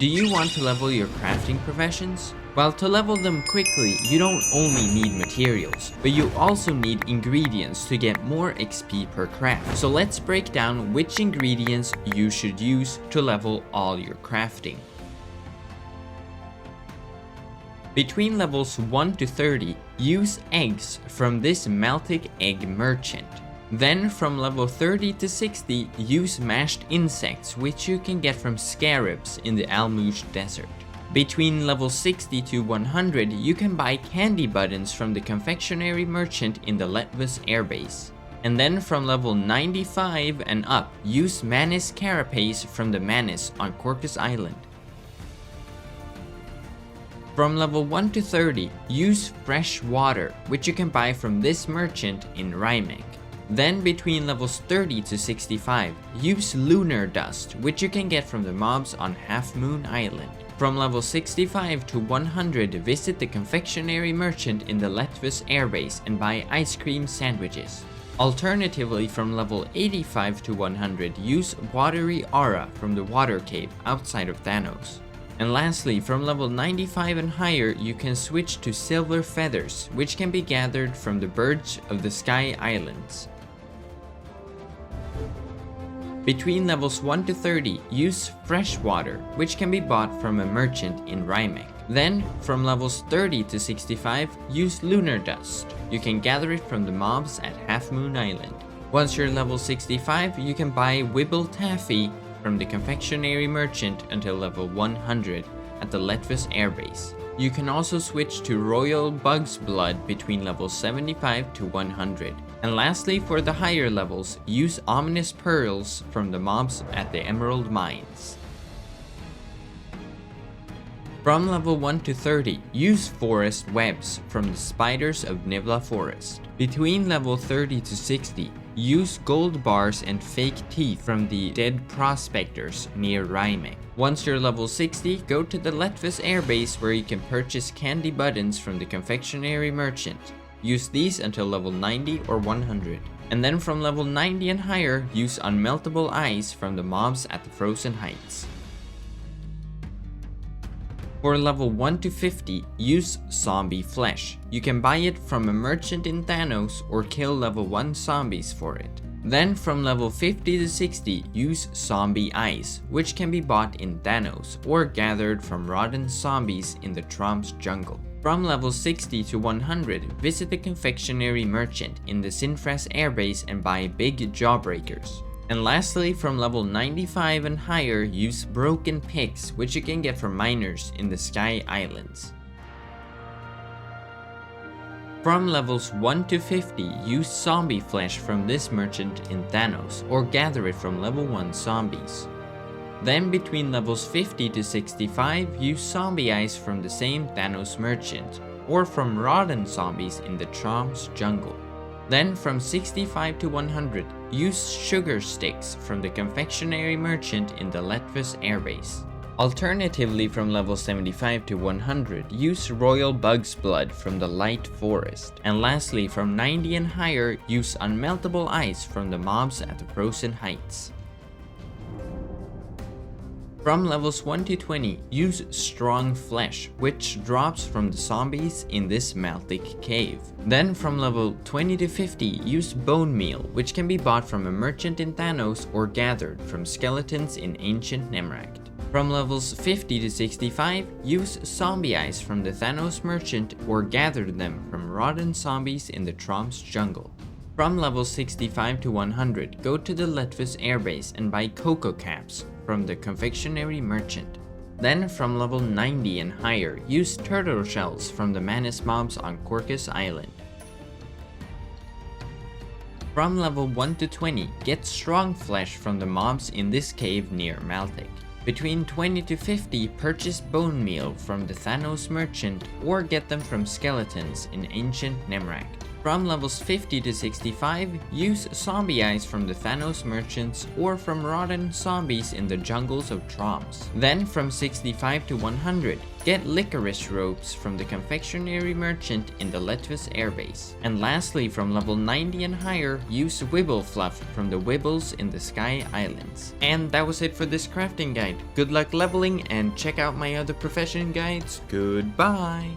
Do you want to level your crafting professions? Well, to level them quickly, you don't only need materials, but you also need ingredients to get more XP per craft. So let's break down which ingredients you should use to level all your crafting. Between levels 1 to 30, use eggs from this Meltic Egg Merchant. Then from level 30 to 60, use mashed insects, which you can get from scarabs in the Almouge Desert. Between level 60 to 100, you can buy candy buttons from the confectionery merchant in the Letvus airbase. And then from level 95 and up, use Manus carapace from the Manus on Corcus Island. From level 1 to 30, use fresh water, which you can buy from this merchant in Rymek. Then between levels 30 to 65, use lunar dust, which you can get from the mobs on Half Moon Island. From level 65 to 100, visit the confectionery merchant in the Letvus airbase and buy ice cream sandwiches. Alternatively, from level 85 to 100, use watery aura from the water cave outside of Thanos. And lastly, from level 95 and higher, you can switch to silver feathers, which can be gathered from the birds of the Sky Islands. Between levels 1 to 30, use fresh water, which can be bought from a merchant in Rymek. Then, from levels 30 to 65, use lunar dust. You can gather it from the mobs at Half Moon Island. Once you're level 65, you can buy Wibble Taffy from the confectionery merchant until level 100 at the Letvus airbase. You can also switch to Royal Bug's Blood between levels 75 to 100. And lastly, for the higher levels, use Ominous Pearls from the mobs at the Emerald Mines. From level 1 to 30, use Forest Webs from the Spiders of Nivla Forest. Between level 30 to 60, use Gold Bars and Fake Teeth from the Dead Prospectors near Rymek. Once you're level 60, go to the Letvus airbase where you can purchase candy buttons from the confectionery merchant. Use these until level 90 or 100. And then from level 90 and higher, use Unmeltable Ice from the mobs at the Frozen Heights. For level 1 to 50, use Zombie Flesh. You can buy it from a merchant in Thanos or kill level 1 zombies for it. Then from level 50 to 60, use Zombie Ice, which can be bought in Thanos or gathered from rotten zombies in the Tromps jungle. From level 60 to 100, visit the confectionery merchant in the Sinfras airbase and buy big jawbreakers. And lastly, from level 95 and higher, use Broken Picks, which you can get from miners in the Sky Islands. From levels 1 to 50, use Zombie Flesh from this merchant in Thanos, or gather it from level 1 zombies. Then between levels 50 to 65, use Zombie Eyes from the same Thanos merchant, or from rotten zombies in the Tromps jungle. Then from 65 to 100, use Sugar Sticks from the confectionery merchant in the Letvus airbase. Alternatively, from level 75 to 100, use Royal Bug's Blood from the Light Forest. And lastly, from 90 and higher, use Unmeltable Ice from the mobs at the Frozen Heights. From levels 1 to 20, use Strong Flesh, which drops from the zombies in this Meltic Cave. Then from level 20 to 50, use Bone Meal, which can be bought from a merchant in Thanos or gathered from skeletons in Ancient Nemract. From levels 50 to 65, use Zombie Eyes from the Thanos merchant or gather them from rotten zombies in the Tromps jungle. From level 65 to 100, go to the Letvus airbase and buy Cocoa Caps from the confectionery merchant. Then from level 90 and higher, use Turtle Shells from the Manus mobs on Corcus Island. From level 1 to 20, get Strong Flesh from the mobs in this cave near Maltic. Between 20 to 50, purchase Bone Meal from the Thanos merchant or get them from skeletons in Ancient Nemract. From levels 50 to 65, use zombie eyes from the Thanos merchants or from rotten zombies in the jungles of Troms. Then from 65 to 100, get licorice ropes from the confectionery merchant in the Letvus airbase. And lastly, from level 90 and higher, use Wibble Fluff from the Wibbles in the Sky Islands. And that was it for this crafting guide. Good luck leveling and check out my other profession guides. Goodbye!